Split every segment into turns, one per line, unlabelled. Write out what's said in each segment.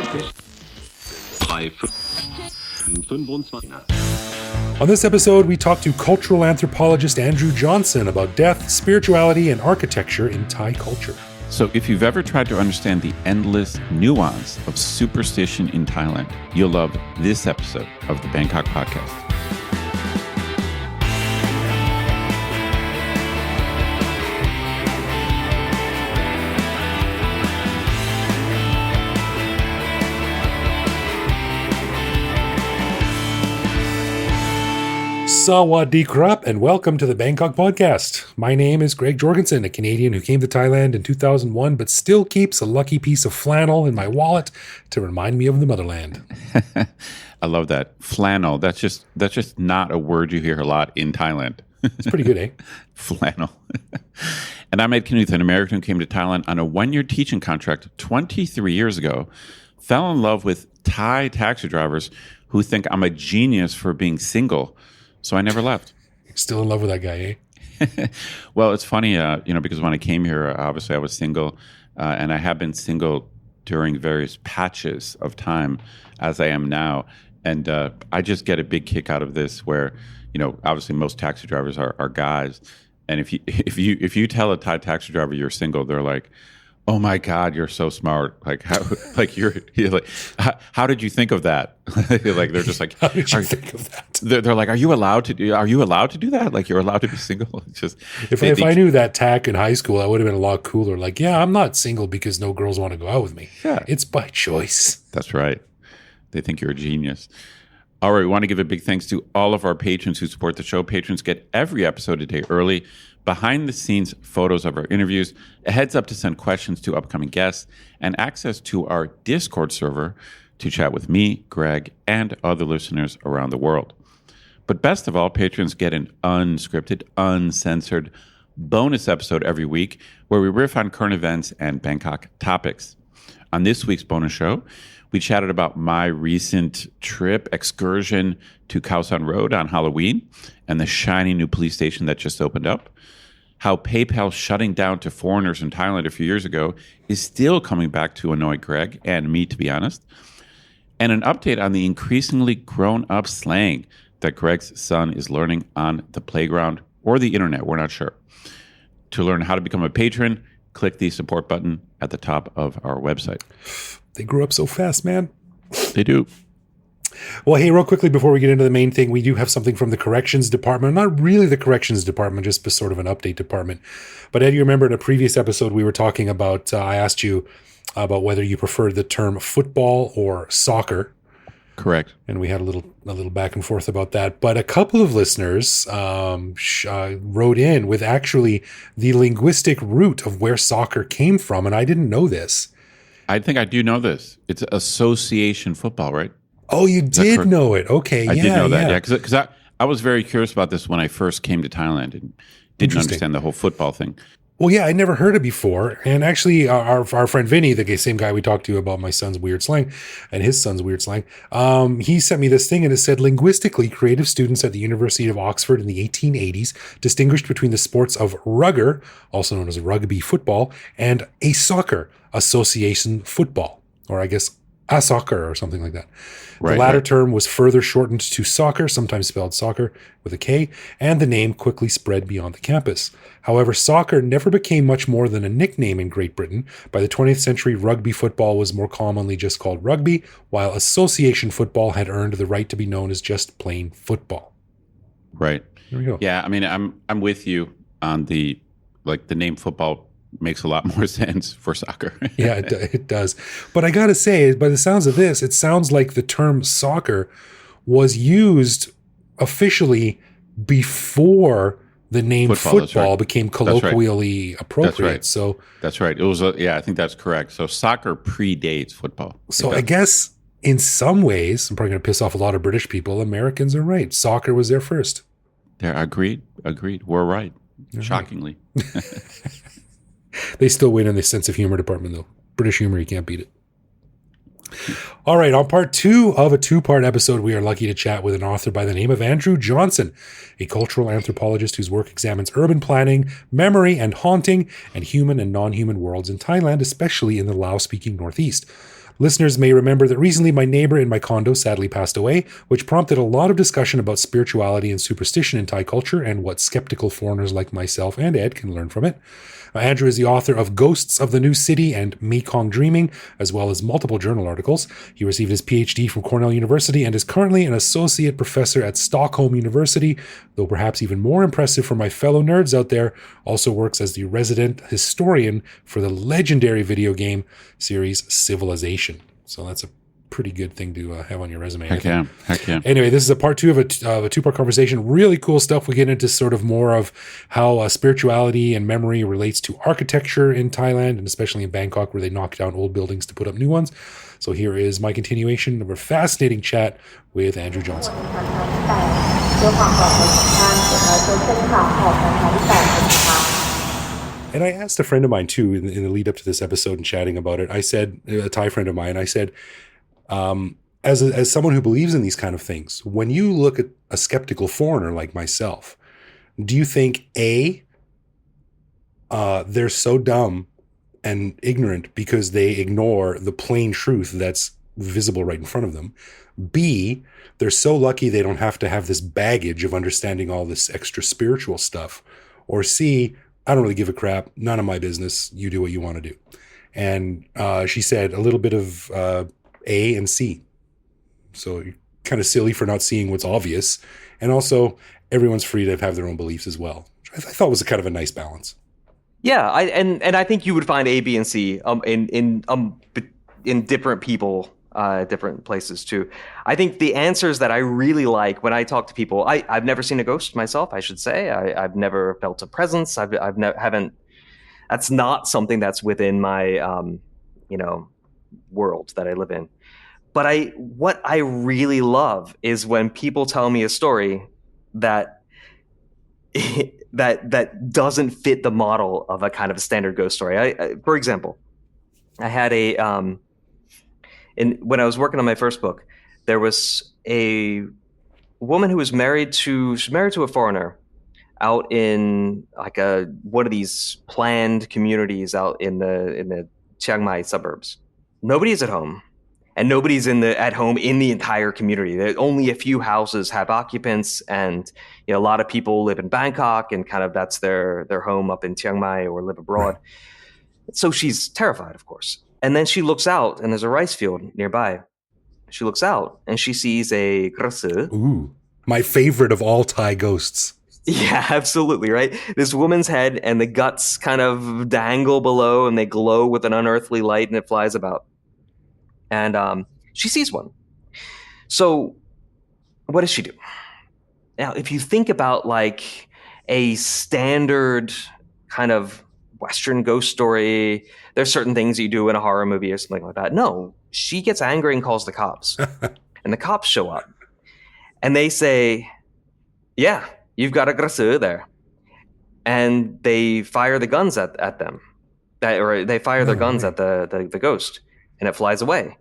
On this episode, we talk to cultural anthropologist Andrew Johnson about death, spirituality, and architecture in Thai culture.
So if you've ever tried to understand the endless nuance of superstition in Thailand, you'll love this episode of the Bangkok Podcast.
Sawadee krap, and welcome to the Bangkok Podcast. My name is Greg Jorgensen, a Canadian who came to Thailand in 2001, but still keeps a lucky piece of flannel in my wallet to remind me of the motherland.
I love that. Flannel. That's just not a word you hear a lot in Thailand.
It's pretty good, eh?
Flannel. And I'm Ed Knuth, an American who came to Thailand on a one-year teaching contract 23 years ago, fell in love with Thai taxi drivers who think I'm a genius for being single. So I never left.
Still in love with that guy,
eh? Well, it's funny, because when I came here, obviously I was single, and I have been single during various patches of time, as I am now. And I just get a big kick out of this, where, obviously most taxi drivers are guys, and if you tell a Thai taxi driver you're single, they're like, "Oh my God, you're so smart! Like how, you're like, how did you think of that?" Like they're just like,
"How did you think of that?"
They're like, "Are you allowed to do that? Like you're allowed to be single?" It's just
if I knew that tack in high school, I would have been a lot cooler. Like, yeah, I'm not single because no girls want to go out with me.
Yeah,
it's by choice.
That's right. They think you're a genius. All right, we want to give a big thanks to all of our patrons who support the show. Patrons get every episode a day early, behind-the-scenes photos of our interviews, a heads-up to send questions to upcoming guests, and access to our Discord server to chat with me, Greg, and other listeners around the world. But best of all, patrons get an unscripted, uncensored bonus episode every week where we riff on current events and Bangkok topics. On this week's bonus show, we chatted about my recent excursion to Khao San Road on Halloween and the shiny new police station that just opened up. How PayPal shutting down to foreigners in Thailand a few years ago is still coming back to annoy Greg and me, to be honest. And an update on the increasingly grown-up slang that Greg's son is learning on the playground or the internet. We're not sure. To learn how to become a patron, click the support button at the top of our website.
They grew up so fast, man.
They do.
Well, hey, real quickly before we get into the main thing, we do have something from the corrections department. Not really the corrections department, just sort of an update department. But Ed, you remember in a previous episode we were talking about, I asked you about whether you preferred the term football or soccer.
Correct.
And we had a little back and forth about that. But a couple of listeners wrote in with actually the linguistic root of where soccer came from. And I didn't know this.
I think I do know this. It's association football, right?
Oh, you did know it. Okay,
I did know that, yeah. Because I was very curious about this when I first came to Thailand and didn't understand the whole football thing.
Well, yeah, I never heard it before. And actually, our friend Vinny, the same guy we talked to about my son's weird slang and his son's weird slang, he sent me this thing and it said, linguistically, creative students at the University of Oxford in the 1880s distinguished between the sports of rugger, also known as rugby football, and a soccer, association football, or I guess a soccer or something like that. The latter term was further shortened to soccer, sometimes spelled soccer with a K, and the name quickly spread beyond the campus. However, soccer never became much more than a nickname in Great Britain. By the 20th century, rugby football was more commonly just called rugby, while association football had earned the right to be known as just plain football.
Right.
There we go.
Yeah, I mean, I'm with you on the name football makes a lot more sense for soccer.
Yeah, it does. But I got to say, by the sounds of this, it sounds like the term soccer was used officially before the name football became colloquially appropriate.
That's right.
So
that's right. It was, I think that's correct. So soccer predates football.
So I guess in some ways, I'm probably going to piss off a lot of British people. Americans are right. Soccer was there first.
There, agreed. We're right.
All
shockingly.
Right. They still win in the sense of humor department, though. British humor, you can't beat it. All right, on part 2 of a 2-part episode, we are lucky to chat with an author by the name of Andrew Johnson, a cultural anthropologist whose work examines urban planning, memory and haunting, and human and non-human worlds in Thailand, especially in the Lao-speaking Northeast. Listeners may remember that recently my neighbor in my condo sadly passed away, which prompted a lot of discussion about spirituality and superstition in Thai culture and what skeptical foreigners like myself and Ed can learn from it. Andrew is the author of Ghosts of the New City and Mekong Dreaming, as well as multiple journal articles. He received his PhD from Cornell University and is currently an associate professor at Stockholm University, though perhaps even more impressive for my fellow nerds out there, also works as the resident historian for the legendary video game series Civilization. So that's a pretty good thing to have on your resume.
Heck yeah.
Anyway, this is a part two of a two-part conversation. Really cool stuff. We get into sort of more of how spirituality and memory relates to architecture in Thailand, and especially in Bangkok, where they knock down old buildings to put up new ones. So here is my continuation of a fascinating chat with Andrew Johnson. And I asked a friend of mine, too, in the lead up to this episode and chatting about it. I said, a Thai friend of mine, I said, as someone who believes in these kind of things, when you look at a skeptical foreigner like myself, do you think, A, they're so dumb and ignorant because they ignore the plain truth that's visible right in front of them? B, they're so lucky they don't have to have this baggage of understanding all this extra spiritual stuff? Or C, I don't really give a crap. None of my business. You do what you want to do. And she said a little bit of A and C. So you're kind of silly for not seeing what's obvious. And also, everyone's free to have their own beliefs as well. Which I thought was a kind of a nice balance.
Yeah, and I think you would find A, B, and C in different people, different places too. I think the answers that I really like when I talk to people, I've never seen a ghost myself, I should say. I've never felt a presence. Haven't. That's not something that's within my world that I live in. But what I really love is when people tell me a story that that doesn't fit the model of a kind of a standard ghost story. For example, I had when I was working on my first book, there was a woman who was married to a foreigner out in like one of these planned communities out in the Chiang Mai suburbs. Nobody's at home. And nobody's at home in the entire community. Only a few houses have occupants, and a lot of people live in Bangkok, and kind of that's their home up in Chiang Mai or live abroad. Right. So she's terrified, of course. And then she looks out, and there's a rice field nearby. She looks out, and she sees a krasa.
Ooh, my favorite of all Thai ghosts.
Yeah, absolutely, right? This woman's head and the guts kind of dangle below, and they glow with an unearthly light, and it flies about. And she sees one. So what does she do? Now, if you think about like a standard kind of Western ghost story, there's certain things you do in a horror movie or something like that. No, she gets angry and calls the cops. And the cops show up. And they say, yeah, you've got a grasser there. And they fire the guns at them. Or they fire their guns at the ghost. And it flies away.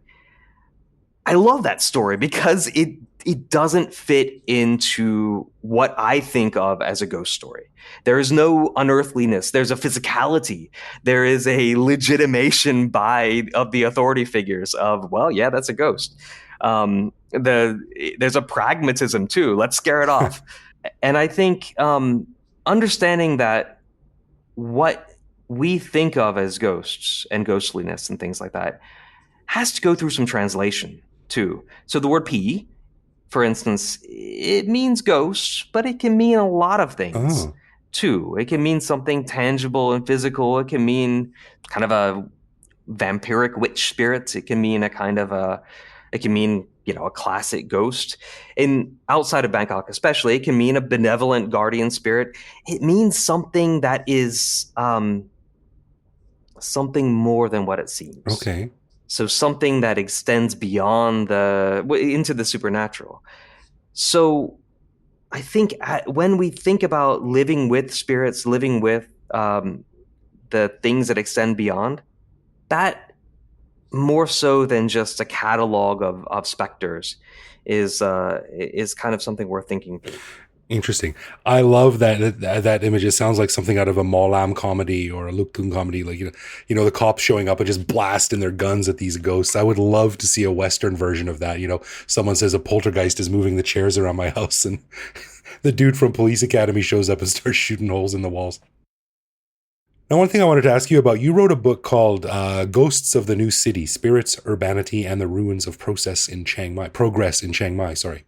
I love that story because it doesn't fit into what I think of as a ghost story. There is no unearthliness. There's a physicality. There is a legitimation of the authority figures of, well, yeah, that's a ghost. There's a pragmatism too. Let's scare it off. And I think understanding that what we think of as ghosts and ghostliness and things like that has to go through some translation too. So the word phee, for instance, it means ghost, but it can mean a lot of things too. It can mean something tangible and physical. It can mean kind of a vampiric witch spirit. It can mean a classic ghost. Outside of Bangkok especially, it can mean a benevolent guardian spirit. It means something that is something more than what it seems.
Okay.
So something that extends beyond into the supernatural. So I think when we think about living with spirits, living with the things that extend beyond, that more so than just a catalog of specters is kind of something we're thinking through.
Interesting. I love that image. It sounds like something out of a Molam comedy or a Luke Kun comedy. Like the cops showing up and just blasting their guns at these ghosts. I would love to see a Western version of that. Someone says a poltergeist is moving the chairs around my house, and the dude from Police Academy shows up and starts shooting holes in the walls. Now, one thing I wanted to ask you about, you wrote a book called Ghosts of the New City, Spirits, Urbanity, and the Ruins of Progress in Chiang Mai, sorry.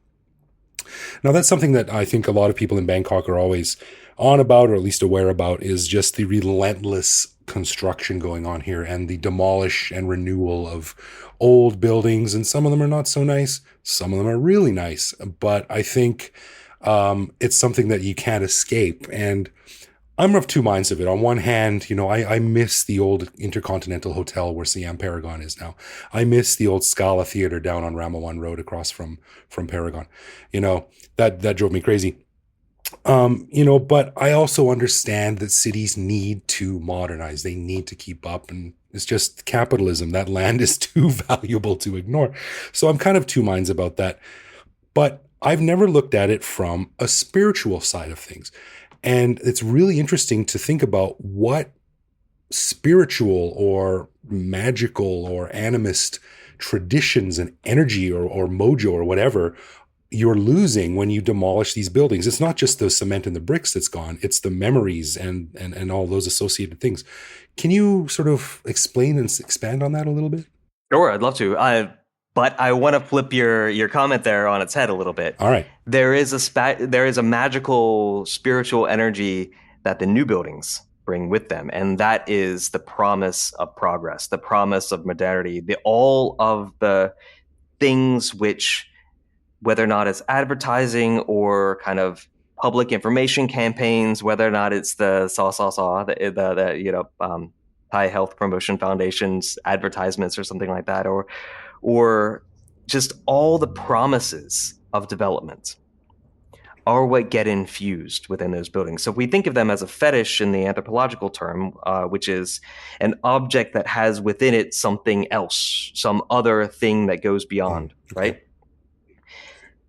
Now, that's something that I think a lot of people in Bangkok are always on about, or at least aware about, is just the relentless construction going on here and the demolish and renewal of old buildings. And some of them are not so nice. Some of them are really nice. But I think it's something that you can't escape. And I'm of two minds of it. On one hand, I miss the old Intercontinental Hotel where Siam Paragon is now. I miss the old Scala Theater down on Ramawan Road across from Paragon. That drove me crazy. But I also understand that cities need to modernize. They need to keep up. And it's just capitalism. That land is too valuable to ignore. So I'm kind of two minds about that. But I've never looked at it from a spiritual side of things. And it's really interesting to think about what spiritual or magical or animist traditions and energy or mojo or whatever you're losing when you demolish these buildings. It's not just the cement and the bricks that's gone. It's the memories and all those associated things. Can you sort of explain and expand on that a little bit?
Sure, I'd love to. But I want to flip your comment there on its head a little bit.
All right.
There is a magical spiritual energy that the new buildings bring with them, and that is the promise of progress, the promise of modernity, all of the things which, whether or not it's advertising or kind of public information campaigns, whether or not it's the Thai Health Promotion Foundation's advertisements or something like that, or just all the promises of development are what get infused within those buildings. So if we think of them as a fetish in the anthropological term, which is an object that has within it something else, some other thing that goes beyond,
Okay.
right?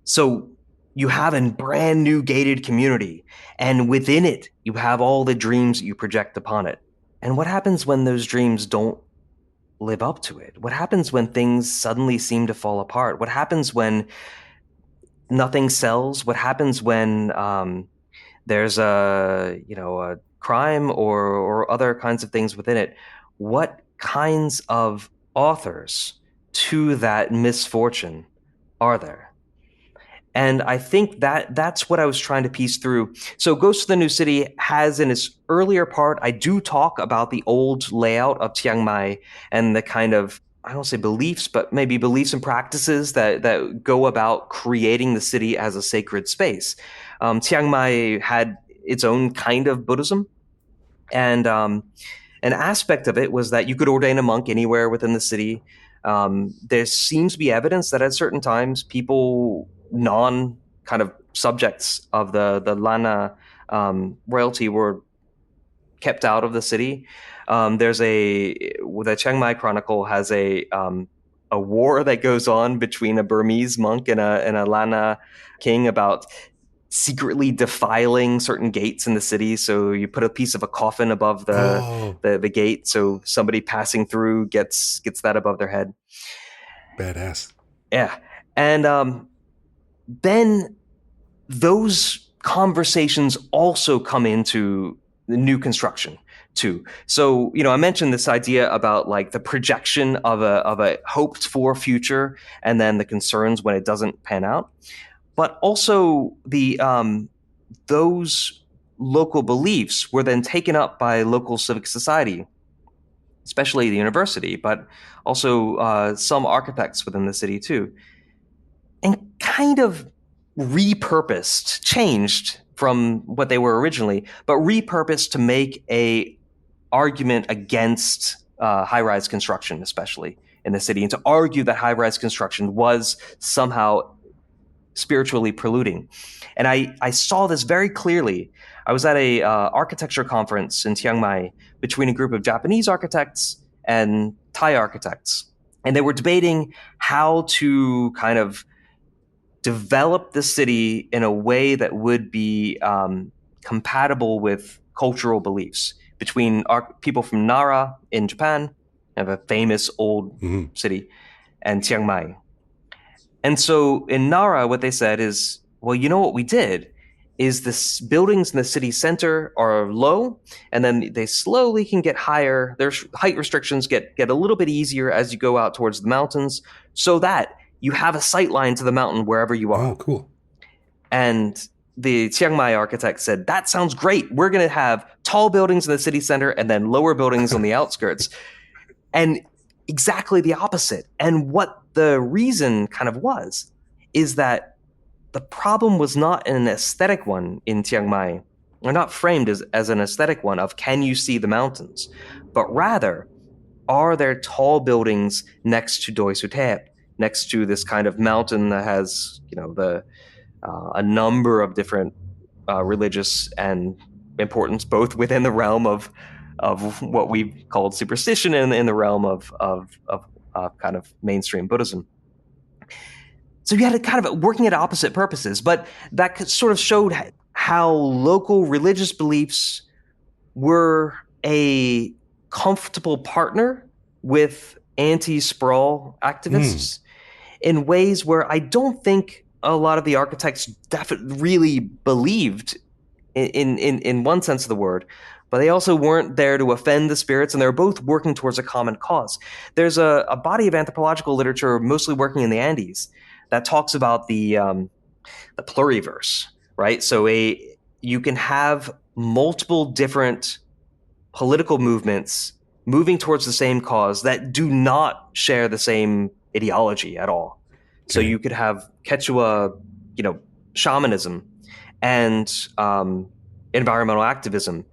So you have a brand new gated community, and within it, you have all the dreams that you project upon it. And what happens when those dreams don't live up to it? What happens when things suddenly seem to fall apart? What happens when nothing sells? What happens when there's a crime or other kinds of things within it? What kinds of authors to that misfortune are there? And I think that's what I was trying to piece through. So Ghost of the New City has in its earlier part, I do talk about the old layout of Chiang Mai and the kind of, I don't say beliefs, but maybe beliefs and practices that go about creating the city as a sacred space. Chiang Mai had its own kind of Buddhism. And an aspect of it was that you could ordain a monk anywhere within the city. There seems to be evidence that at certain times people kind of subjects of the Lana royalty were kept out of the city. The Chiang Mai Chronicle has a war that goes on between a Burmese monk and a Lana king about secretly defiling certain gates in the city. So you put a piece of a coffin above the gate, so somebody passing through gets that above their head.
Badass.
Yeah, and then those conversations also come into the new construction too. So, I mentioned this idea about like the projection of a hoped for future and then the concerns when it doesn't pan out. But also those local beliefs were then taken up by local civic society, especially the university, but also some architects within the city too, and kind of changed from what they were originally, but repurposed to make a argument against high-rise construction, especially in the city, and to argue that high-rise construction was somehow spiritually polluting. And I saw this very clearly. I was at a architecture conference in Chiang Mai between a group of Japanese architects and Thai architects, and they were debating how to kind of develop the city in a way that would be compatible with cultural beliefs between people from Nara in Japan, have a famous old city, and Chiang Mai. And so in Nara, what they said is, well, you know what we did is the buildings in the city center are low, and then they slowly can get higher. Their height restrictions get a little bit easier as you go out towards the mountains, so that you have a sight line to the mountain wherever you are.
Oh, cool.
And the Chiang Mai architect said, that sounds great. We're going to have tall buildings in the city center and then lower buildings on the outskirts. And exactly the opposite. And what the reason kind of was is that the problem was not an aesthetic one in Chiang Mai, or not framed as an aesthetic one of can you see the mountains, but rather, are there tall buildings next to Doi Suthep, next to this kind of mountain that has, a number of different religious and importance, both within the realm of what we called superstition and in the realm of kind of mainstream Buddhism. So you had it kind of working at opposite purposes, but that sort of showed how local religious beliefs were a comfortable partner with anti-sprawl activists in ways where I don't think a lot of the architects really believed in one sense of the word, but they also weren't there to offend the spirits, and they were both working towards a common cause. There's a body of anthropological literature, mostly working in the Andes, that talks about the pluriverse, right? So you can have multiple different political movements moving towards the same cause that do not share the same ideology at all. So you could have Quechua, shamanism and environmental activism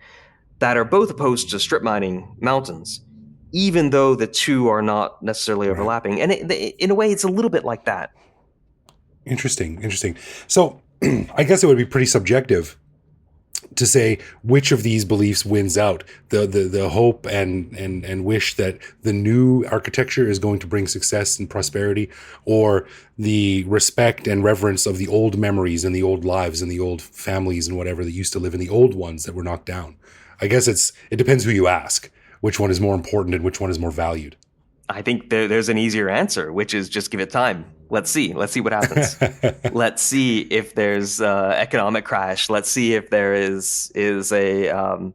that are both opposed to strip mining mountains, even though the two are not necessarily overlapping. And in a way, it's a little bit like that.
Interesting. So I guess it would be pretty subjective to say which of these beliefs wins out, the hope and wish that the new architecture is going to bring success and prosperity, or the respect and reverence of the old memories and the old lives and the old families and whatever that used to live in the old ones that were knocked down. I guess it depends who you ask, which one is more important and which one is more valued.
I think there's an easier answer, which is just give it time. Let's see what happens. Let's see if there's economic crash. Let's see if there is a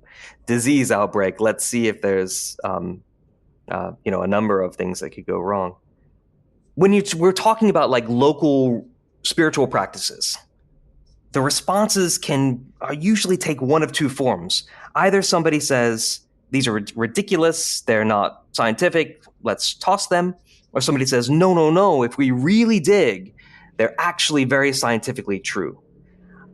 disease outbreak. Let's see if there's a number of things that could go wrong. When we're talking about like local spiritual practices, the responses can usually take one of two forms. Either somebody says, these are ridiculous, they're not scientific, let's toss them. Or somebody says, no, if we really dig, they're actually very scientifically true.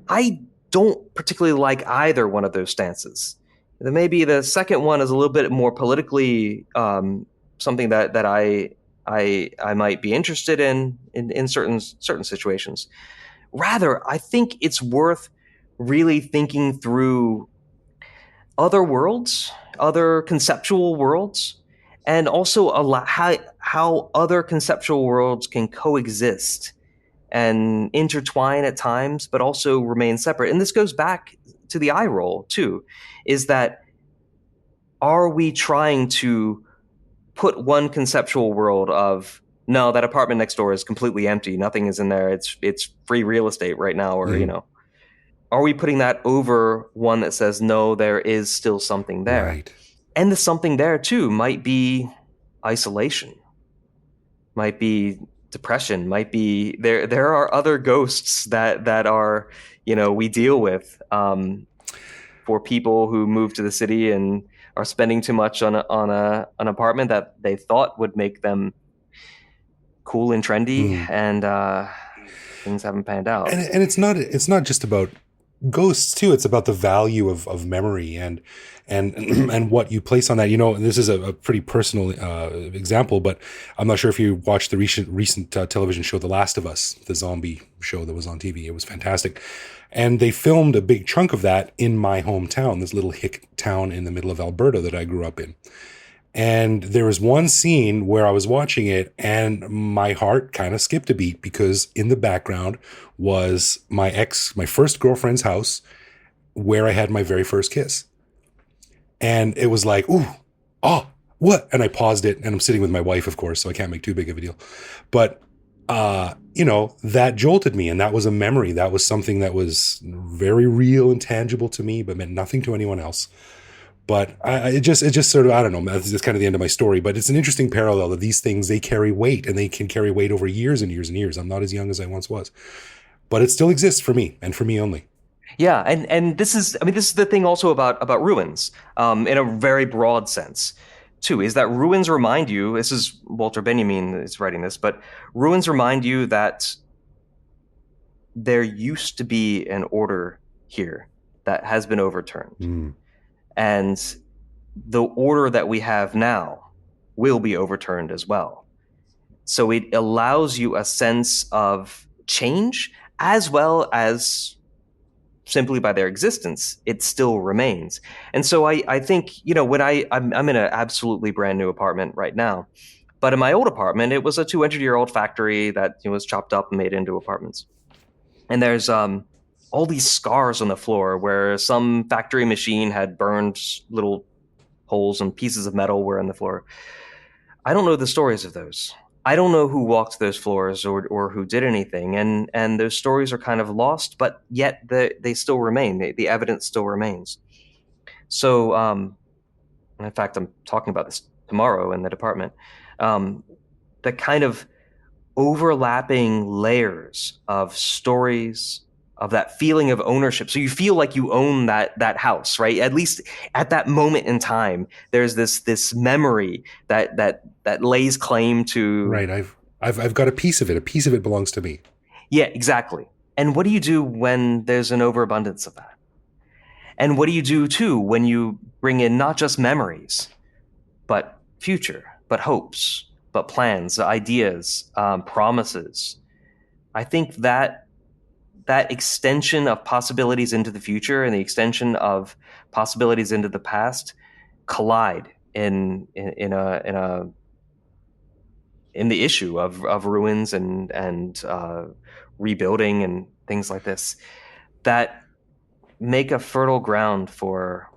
I don't particularly like either one of those stances. Maybe the second one is a little bit more politically something that I might be interested in certain situations. Rather, I think it's worth really thinking through other worlds, other conceptual worlds, and also how other conceptual worlds can coexist and intertwine at times, but also remain separate. And this goes back to the eye roll, too, is that are we trying to put one conceptual world of, no, that apartment next door is completely empty, nothing is in there, it's free real estate right now, or, are we putting that over one that says, no, there is still something there?
Right.
And the something there, too, might be isolation, might be depression, might be there are other ghosts that are, we deal with for people who move to the city and are spending too much on an apartment that they thought would make them cool and trendy, and things haven't panned out.
And it's not just about ghosts too. It's about the value of memory and what you place on that. This is a pretty personal example, but I'm not sure if you watched the recent television show, The Last of Us, the zombie show that was on TV. It was fantastic. And they filmed a big chunk of that in my hometown, this little hick town in the middle of Alberta that I grew up in. And there was one scene where I was watching it and my heart kind of skipped a beat because in the background was my first girlfriend's house where I had my very first kiss. And it was like, ooh, oh, what? And I paused it, and I'm sitting with my wife, of course, so I can't make too big of a deal. But, that jolted me, and that was a memory. That was something that was very real and tangible to me, but meant nothing to anyone else. But it just sort of, I don't know, that's kind of the end of my story. But it's an interesting parallel that these things, they carry weight, and they can carry weight over years and years and years. I'm not as young as I once was, but it still exists for me, and for me only.
Yeah, and this is, I mean, this is the thing also about ruins, in a very broad sense, too, is that ruins remind you. This is Walter Benjamin is writing this, but ruins remind you that there used to be an order here that has been overturned, and the order that we have now will be overturned as well. So it allows you a sense of change as well as simply by their existence, it still remains. And so I think, when I'm in an absolutely brand new apartment right now, but in my old apartment, it was a 200-year-old factory that was chopped up and made into apartments. And there's all these scars on the floor where some factory machine had burned little holes and pieces of metal were on the floor. I don't know the stories of those. I don't know who walked those floors or who did anything, and those stories are kind of lost, but yet they still remain. The evidence still remains. So, in fact, I'm talking about this tomorrow in the department. The kind of overlapping layers of stories, of that feeling of ownership. So you feel like you own that house, right? At least at that moment in time, there's this memory that lays claim to.
Right. I've got a piece of it. A piece of it belongs to me.
Yeah, exactly. And what do you do when there's an overabundance of that? And what do you do too when you bring in not just memories, but future, but hopes, but plans, ideas, promises? I think that extension of possibilities into the future and the extension of possibilities into the past collide in the issue of ruins and rebuilding and things like this that make a fertile ground for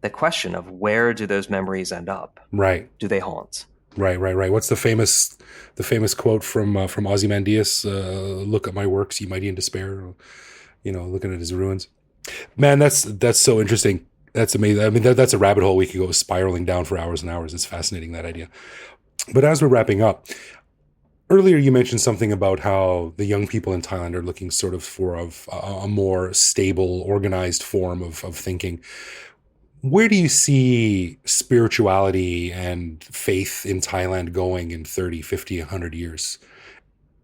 the question of where do those memories end up?
Right.
Do they haunt?
Right. What's the famous quote from Ozymandias? Look at my works, ye mighty in despair. Looking at his ruins. Man, that's so interesting. That's amazing. I mean, that's a rabbit hole we could go spiraling down for hours and hours. It's fascinating, that idea. But as we're wrapping up, earlier you mentioned something about how the young people in Thailand are looking sort of for a more stable, organized form of thinking. Where do you see spirituality and faith in Thailand going in 30, 50, 100 years?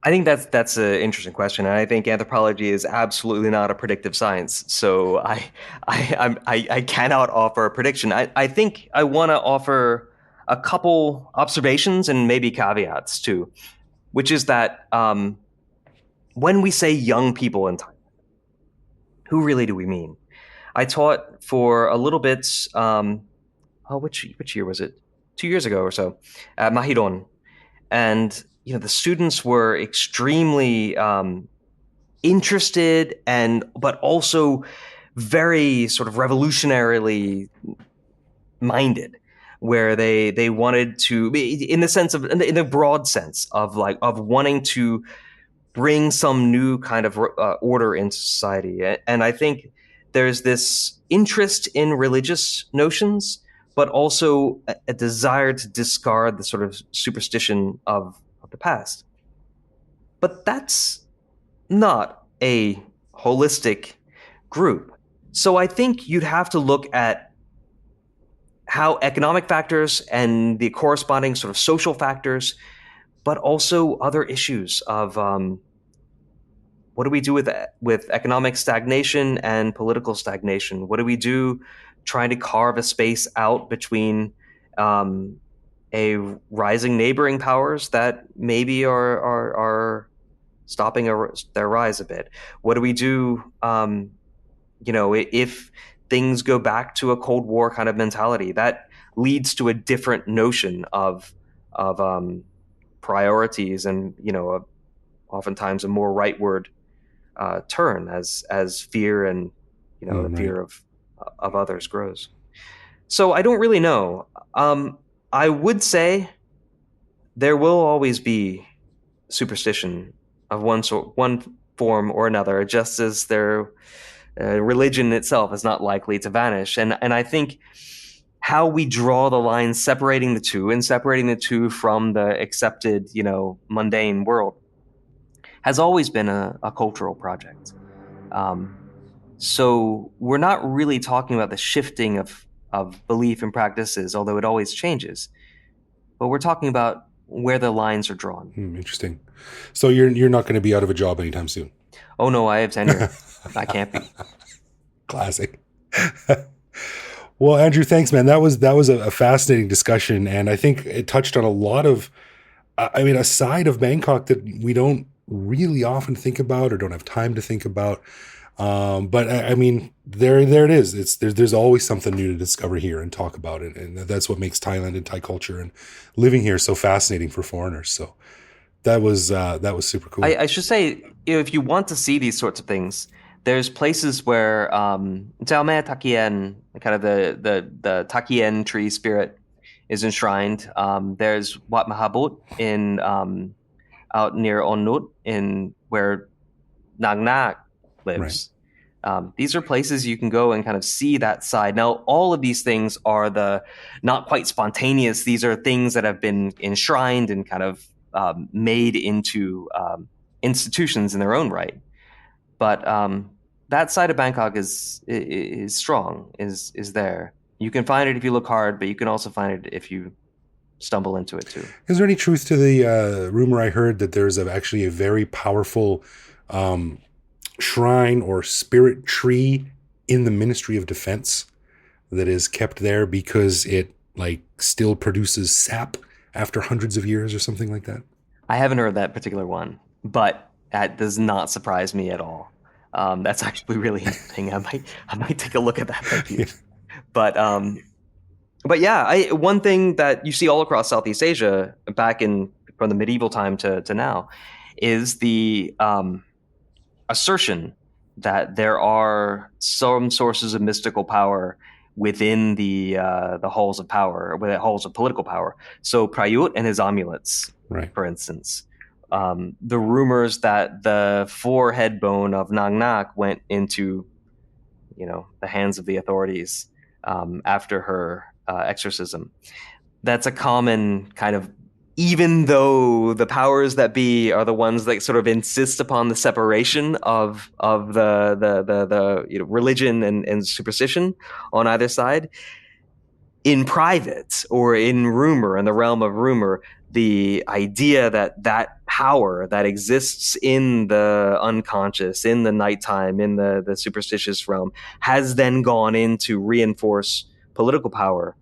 I think that's an interesting question, and I think anthropology is absolutely not a predictive science. So I cannot offer a prediction. I think I want to offer a couple observations and maybe caveats too, which is that when we say young people in Thailand, who really do we mean? I taught for a little bit. Which year was it? 2 years ago or so, at Mahidol, and the students were extremely interested but also very sort of revolutionarily minded, where they wanted to, in the broad sense of wanting to bring some new kind of order into society. And I think there's this interest in religious notions, but also a desire to discard the sort of superstition of the past. But that's not a holistic group. So I think you'd have to look at how economic factors and the corresponding sort of social factors, but also other issues of what do we do with economic stagnation and political stagnation? What do we do trying to carve a space out between a rising neighboring powers that maybe are stopping their rise a bit? What do we do, if things go back to a Cold War kind of mentality? That leads to a different notion of priorities, and oftentimes a more rightward turn as fear and the
Right.
fear of others grows. So I don't really know. I would say there will always be superstition of one form or another, just as their religion itself is not likely to vanish. And I think how we draw the line separating the two from the accepted, mundane world has always been a cultural project. So we're not really talking about the shifting of belief and practices, although it always changes. But we're talking about where the lines are drawn.
Interesting. So you're not going to be out of a job anytime soon.
Oh no, I have tenure. I can't be.
Classic. Well, Andrew, thanks, man. That was a fascinating discussion, and I think it touched on a lot of, a side of Bangkok that we don't really often think about or don't have time to think about. But there it is. There's always something new to discover here and talk about it, and that's what makes Thailand and Thai culture and living here so fascinating for foreigners. So that was super cool.
I should say, if you want to see these sorts of things, there's places where Chiang Mai Takien, kind of the Takien tree spirit, is enshrined. There's Wat Mahabut in out near Onnut, in where Nang Nak lives. Right. These are places you can go and kind of see that side. Now, all of these things are not quite spontaneous. These are things that have been enshrined and kind of made into institutions in their own right. But that side of Bangkok is strong, is there. You can find it if you look hard, but you can also find it if you stumble into it too.
Is there any truth to the rumor I heard that there's actually a very powerful shrine or spirit tree in the Ministry of Defense that is kept there because it still produces sap after hundreds of years or something like that?
I haven't heard that particular one, but that does not surprise me at all. That's actually really interesting. I might take a look at that. Thank you. But yeah, one thing that you see all across Southeast Asia, from the medieval time to now, is the assertion that there are some sources of mystical power within the halls of power, or the halls of political power. So Prayut and his amulets,
right,
for instance. The rumors that the forehead bone of Nang Nak went into, the hands of the authorities after her exorcism. That's a common kind of, even though the powers that be are the ones that sort of insist upon the separation of the religion and superstition on either side, in private or in rumor, in the realm of rumor, the idea that power that exists in the unconscious, in the nighttime, in the superstitious realm, has then gone in to reinforce political power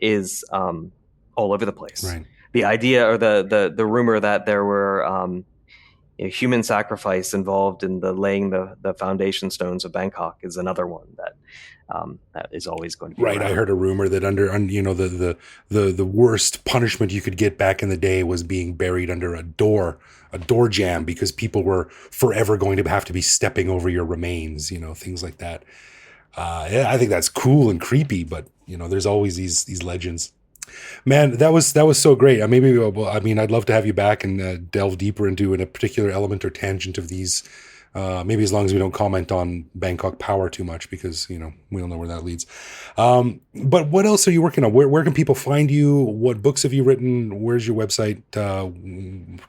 is all over the place.
Right.
The idea, or the rumor that there were human sacrifice involved in the laying the foundation stones of Bangkok is another one that is always going to be
right.
around.
I heard a rumor that under the worst punishment you could get back in the day was being buried under a door jamb, because people were forever going to have to be stepping over your remains, things like that. Yeah, I think that's cool and creepy, but there's always these legends. Man, that was so great. I'd love to have you back and delve deeper into a particular element or tangent of these. Maybe as long as we don't comment on Bangkok power too much, because we don't know where that leads. But what else are you working on? Where can people find you? What books have you written? Where's your website?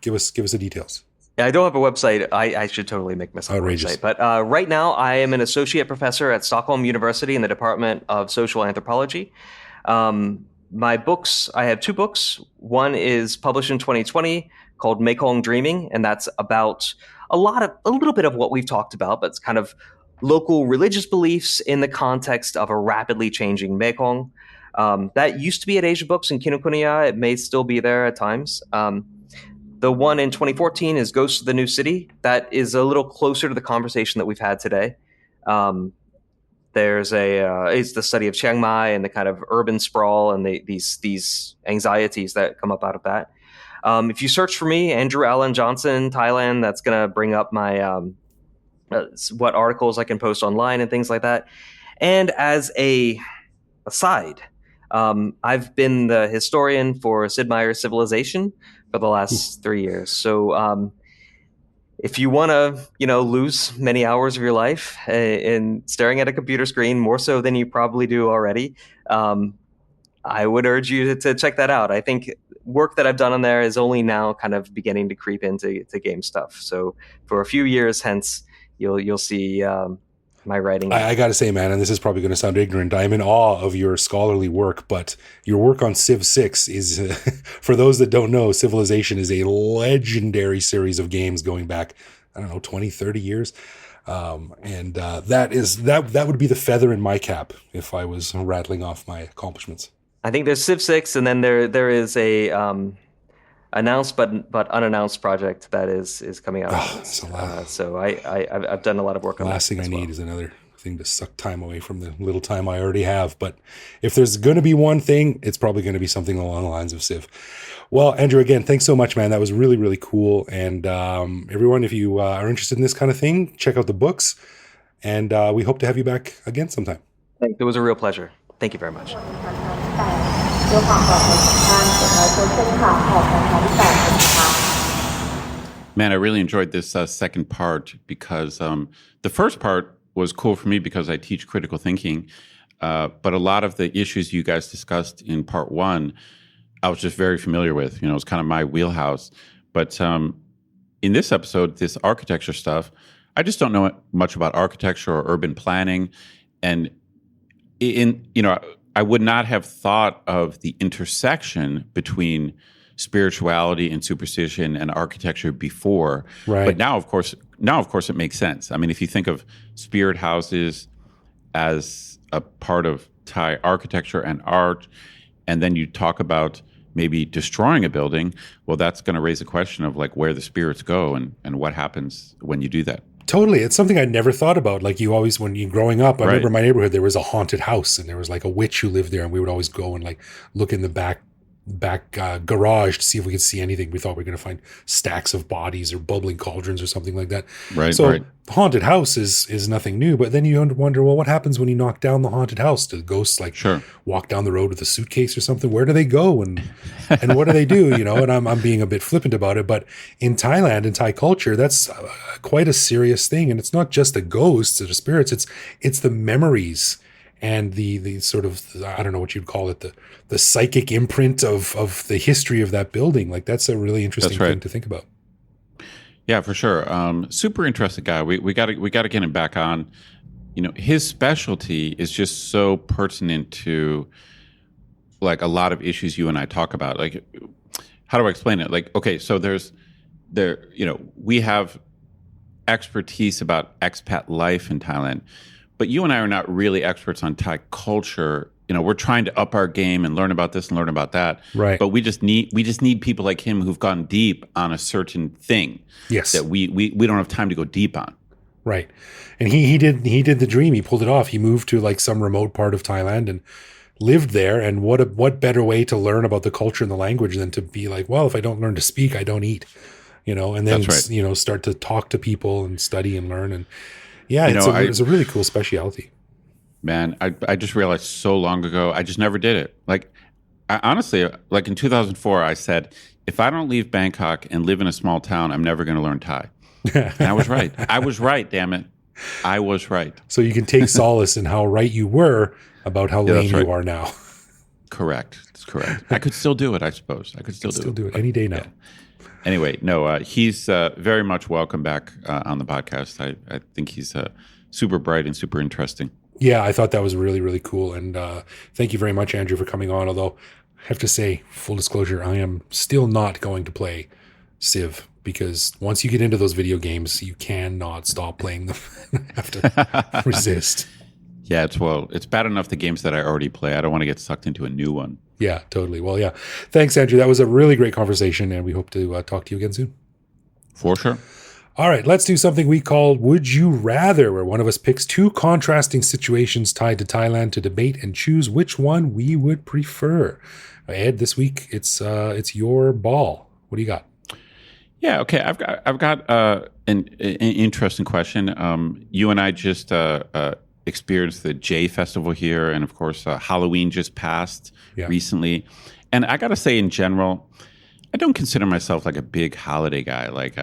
Give us the details.
Yeah, I don't have a website. I should totally make myself
outrageous.
A website. But right now, I am an associate professor at Stockholm University in the Department of Social Anthropology. My books, I have two books. One is published in 2020 called Mekong Dreaming, and that's about a little bit of what we've talked about, but it's kind of local religious beliefs in the context of a rapidly changing Mekong. That used to be at Asia Books in Kinokuniya. It may still be there at times. The one in 2014 is Ghosts of the New City. That is a little closer to the conversation that we've had today. There's it's the study of Chiang Mai and the kind of urban sprawl and these anxieties that come up out of that. If you search for me, Andrew Allen Johnson, Thailand, that's going to bring up my what articles I can post online and things like that. And as a aside, I've been the historian for Sid Meier's Civilization for the last 3 years. So if you want to, lose many hours of your life in staring at a computer screen, more so than you probably do already, I would urge you to check that out. I think work that I've done on there is only now kind of beginning to creep into game stuff. So for a few years hence, you'll see my writing.
I got to say, man, and this is probably going to sound ignorant, I'm in awe of your scholarly work, but your work on Civ 6 is, for those that don't know, Civilization is a legendary series of games going back, 20, 30 years. And that would be the feather in my cap if I was rattling off my accomplishments.
I think there's Civ 6, and then there is a announced but unannounced project that is coming out. So I've done a lot of work on that.
The last thing I need is another thing to suck time away from the little time I already have. But if there's going to be one thing, it's probably going to be something along the lines of Civ. Well, Andrew, again, thanks so much, man. That was really, really cool. And everyone, if you are interested in this kind of thing, check out the books. And we hope to have you back again sometime.
It was a real pleasure. Thank you very much.
Man, I really enjoyed this second part because the first part was cool for me because I teach critical thinking. But a lot of the issues you guys discussed in part one, I was just very familiar with. It's kind of my wheelhouse. But in this episode, this architecture stuff, I just don't know much about architecture or urban planning. And I would not have thought of the intersection between spirituality and superstition and architecture before.
Right.
But now, of course, it makes sense. I mean, if you think of spirit houses as a part of Thai architecture and art, and then you talk about maybe destroying a building, well, that's going to raise a question of like where the spirits go and what happens when you do that.
Totally. It's something I never thought about. Like you always, when you growing up, I remember in my neighborhood, there was a haunted house and there was like a witch who lived there. And we would always go and like look in the back garage to see if we could see anything. We thought we were going to find stacks of bodies or bubbling cauldrons or something like that.
Right.
So haunted house is nothing new. But then you wonder, well, what happens when you knock down the haunted house? Do the ghosts walk down the road with a suitcase or something? Where do they go? And what do they do? And I'm being a bit flippant about it. But in Thailand, in Thai culture, that's quite a serious thing. And it's not just the ghosts or the spirits. It's the memories and the sort of, I don't know what you'd call it, the psychic imprint of the history of that building. Like that's a really interesting thing to think about.
Yeah, for sure. Super interesting guy. We got to get him back on. His specialty is just so pertinent to like a lot of issues you and I talk about. Like, how do I explain it? Like, okay, so we have expertise about expat life in Thailand, but you and I are not really experts on Thai culture. We're trying to up our game and learn about this and learn about that. Right. But we just need people like him who've gone deep on a certain thing.
Yes.
That we don't have time to go deep on.
Right. And he did the dream. He pulled it off. He moved to like some remote part of Thailand and lived there. And what better way to learn about the culture and the language than to be like, well, if I don't learn to speak, I don't eat. And then start to talk to people and study and learn. And yeah, it's a really cool specialty.
Man, I just realized so long ago, I just never did it. Like, I honestly, like in 2004, I said, if I don't leave Bangkok and live in a small town, I'm never going to learn Thai. And I was right. I was right, damn it. I was right.
So you can take solace in how right you were about how lame you are now.
Correct. That's correct. I could still do it, I suppose. I could still do
it any day now.
Yeah. Anyway, no, he's very much welcome back on the podcast. I think he's super bright and super interesting.
Yeah, I thought that was really, really cool. And thank you very much, Andrew, for coming on. Although I have to say, full disclosure, I am still not going to play Civ because once you get into those video games, you cannot stop playing them. You have to resist.
Yeah, it's bad enough the games that I already play. I don't want to get sucked into a new one.
Yeah, totally. Well, yeah. Thanks, Andrew. That was a really great conversation, and we hope to talk to you again soon.
For sure.
All right, let's do something we call Would You Rather, where one of us picks two contrasting situations tied to Thailand to debate and choose which one we would prefer. Ed, this week it's your ball. What do you got?
Yeah, okay. I've got an interesting question. You and I just experienced the J Festival here, and of course, Halloween just passed recently. And I got to say, in general, I don't consider myself like a big holiday guy. Like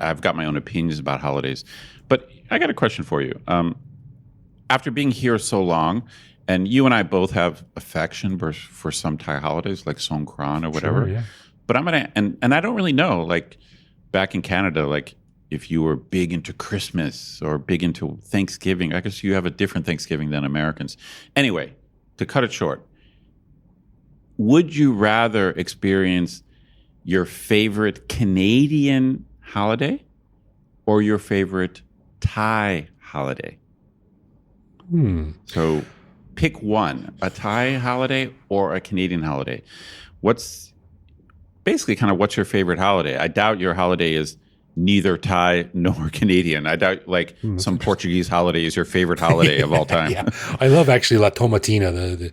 I've got my own opinions about holidays. But I got a question for you. After being here so long, and you and I both have affection for some Thai holidays like Songkran or whatever.
Sure, yeah.
But I'm gonna and I don't really know, like back in Canada, like if you were big into Christmas or big into Thanksgiving. I guess you have a different Thanksgiving than Americans. Anyway, to cut it short, would you rather experience your favorite Canadian holiday or your favorite Thai holiday? So pick one, a Thai holiday or a Canadian holiday. What's your favorite holiday? I doubt your holiday is neither Thai nor Canadian. I doubt some Portuguese holiday is your favorite holiday of all time.
Yeah. I love actually La Tomatina,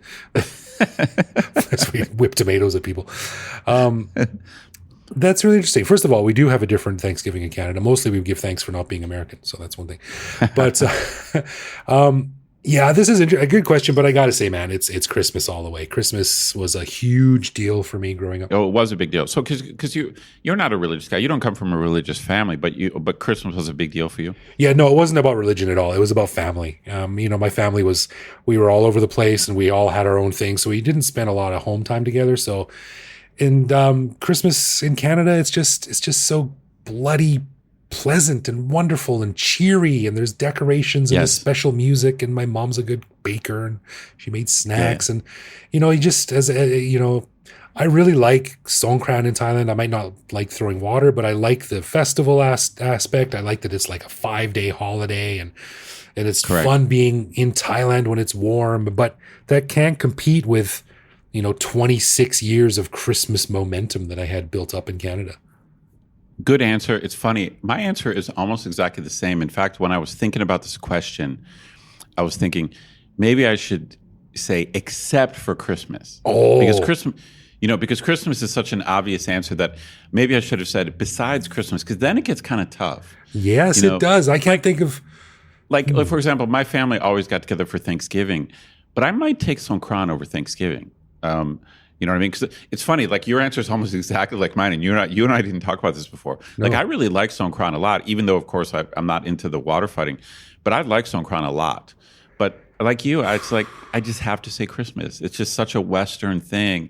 as we whip tomatoes at people. That's really interesting. First of all, we do have a different Thanksgiving in Canada. Mostly we give thanks for not being American. So that's one thing. But yeah, this is a good question, but I got to say, man, it's Christmas all the way. Christmas was a huge deal for me growing up.
Oh, it was a big deal. So because you're not a religious guy. You don't come from a religious family, but Christmas was a big deal for you.
Yeah, no, it wasn't about religion at all. It was about family. My family we were all over the place and we all had our own thing. So we didn't spend a lot of home time together. So and Christmas in Canada, it's just so bloody pleasant and wonderful and cheery, and there's decorations and there's special music, and my mom's a good baker and she made snacks. And you just I really like Songkran in Thailand. I might not like throwing water, but I like the festival aspect. I like that it's like a 5-day holiday, and it's fun being in Thailand when it's warm, but that can't compete with 26 years of Christmas momentum that I had built up in Canada.
Good answer. It's funny. My answer is almost exactly the same. In fact, when I was thinking about this question, I was thinking maybe I should say except for Christmas.
Oh.
Because Christmas is such an obvious answer that maybe I should have said besides Christmas, because then it gets kind of tough.
Yes, it does. I can't think of...
Like, for example, my family always got together for Thanksgiving, but I might take Songkran over Thanksgiving. You know what I mean? Because it's funny, like your answer is almost exactly like mine, and you and I didn't talk about this before. No. Like I really like Songkran a lot, even though of course I'm not into the water fighting, but I like Songkran a lot. But like you, it's like I just have to say Christmas. It's just such a Western thing,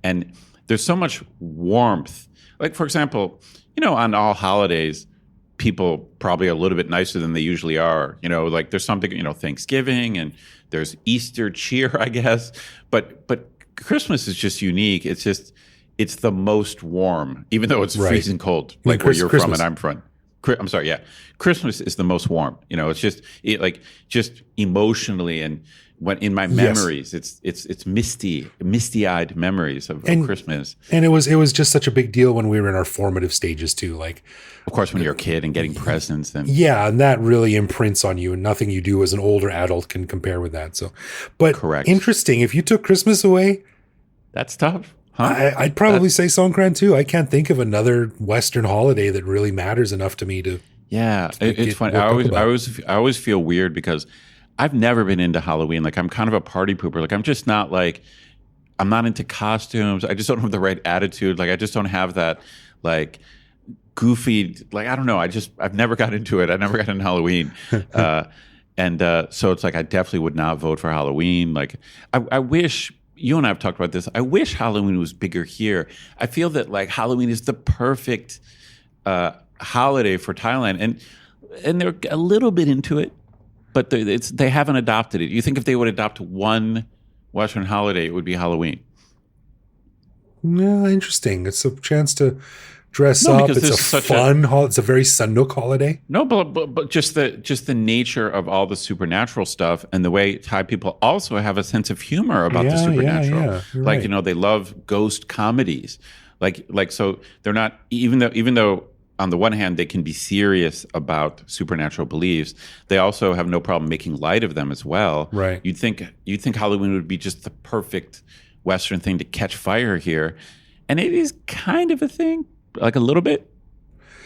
and there's so much warmth. Like for example, on all holidays, people probably are a little bit nicer than they usually are. Like there's something, Thanksgiving and there's Easter cheer, I guess, but Christmas is just unique. It's the most warm, even though it's freezing cold, like where you're from and I'm from. I'm sorry, yeah. Christmas is the most warm. It's just just emotionally, and when in my memories, it's misty-eyed memories of Christmas.
And it was just such a big deal when we were in our formative stages too. Like,
of course, when you're a kid and getting presents, and
and that really imprints on you, and nothing you do as an older adult can compare with that. So, but interesting. If you took Christmas away,
that's tough. Huh?
I'd probably say Songkran too. I can't think of another Western holiday that really matters enough to me to.
Yeah, it's funny. I always feel weird because I've never been into Halloween. Like I'm kind of a party pooper. Like I'm just not like, I'm not into costumes. I just don't have the right attitude. Like I just don't have that like goofy, like, I don't know. I've never got into it. I never got into Halloween. So it's like, I definitely would not vote for Halloween. Like I wish, you and I have talked about this. I wish Halloween was bigger here. I feel that like Halloween is the perfect holiday for Thailand, and they're a little bit into it, but they haven't adopted it. You think if they would adopt one Western holiday, it would be Halloween?
No, interesting. It's a chance to dress up. It's a fun holiday. It's a very Sanuk holiday.
No, but just the nature of all the supernatural stuff, and the way Thai people also have a sense of humor about the supernatural.
Yeah,
like right. They love ghost comedies. Like so they're not, even though on the one hand, they can be serious about supernatural beliefs. They also have no problem making light of them as well.
Right.
You'd think Halloween would be just the perfect Western thing to catch fire here. And it is kind of a thing, like a little bit,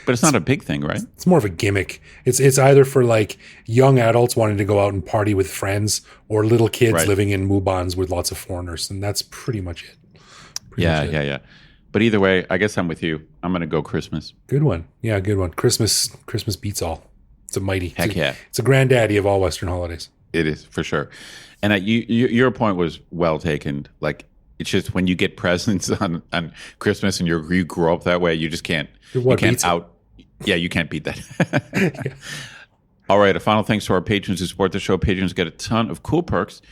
but it's not a big thing, right?
It's more of a gimmick. It's either for like young adults wanting to go out and party with friends or little kids
Right.
living in mubans with lots of foreigners. And that's pretty much it.
Yeah. But either way, I guess I'm with you. I'm going to go Christmas.
Good one. Yeah, good one. Christmas beats all. It's a mighty.
Heck yeah.
It's a granddaddy of all Western holidays.
It is, for sure. And your point was well taken. Like, it's just when you get presents on Christmas and you grow up that way, you just can't.
What
you
beats
can't Yeah, you can't beat that. All right. A final thanks to our patrons who support the show. Patrons get a ton of cool perks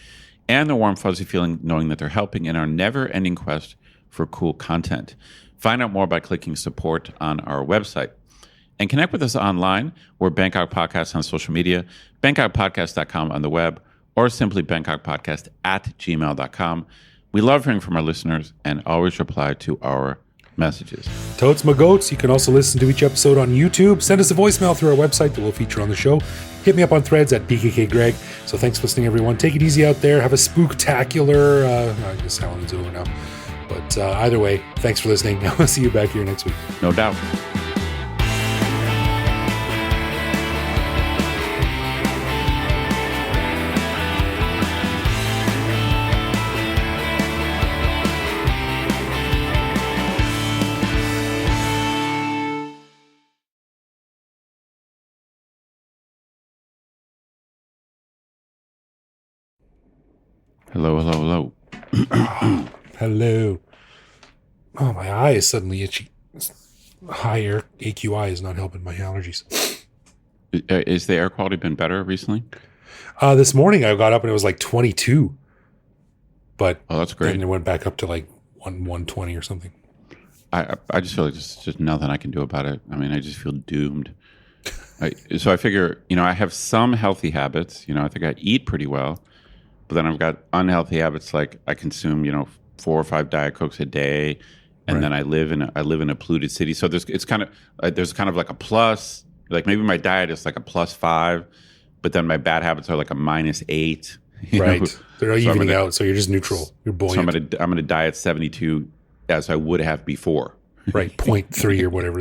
and the warm, fuzzy feeling knowing that they're helping in our never-ending quest for cool content. Find out more by clicking support on our website. And connect with us online. We're Bangkok Podcast on social media, bangkokpodcast.com on the web, or simply bangkokpodcast@gmail.com. We love hearing from our listeners and always reply to our messages.
Totes my goats. You can also listen to each episode on YouTube. Send us a voicemail through our website that we'll feature on the show. Hit me up on threads at BKKGreg. So thanks for listening, everyone. Take it easy out there. Have a spooktacular, I guess Halloween's over now. But either way, thanks for listening. I'll see you back here next week.
No doubt. Hello.
Hello. Oh, my eye is suddenly itchy. High AQI is not helping my allergies.
Is the air quality been better recently?
This morning I got up and it was like 22. But
Oh, that's great.
then it went back up to like 120 or something.
I just feel like there's just nothing I can do about it. I mean, I just feel doomed. So I figure, I have some healthy habits. I think I eat pretty well. But then I've got unhealthy habits like I consume, 4 or 5 Diet Cokes a day, and
Right.
then I live in a polluted city. So there's kind of like a plus. Like maybe my diet is like a +5, but then my bad habits are like a -8.
Right. They're
So I'm
evening
gonna-
out, so you're just neutral. You're
So I'm
buoyant.
gonna die at 72 as I would have before.
Right. 0.3 or whatever.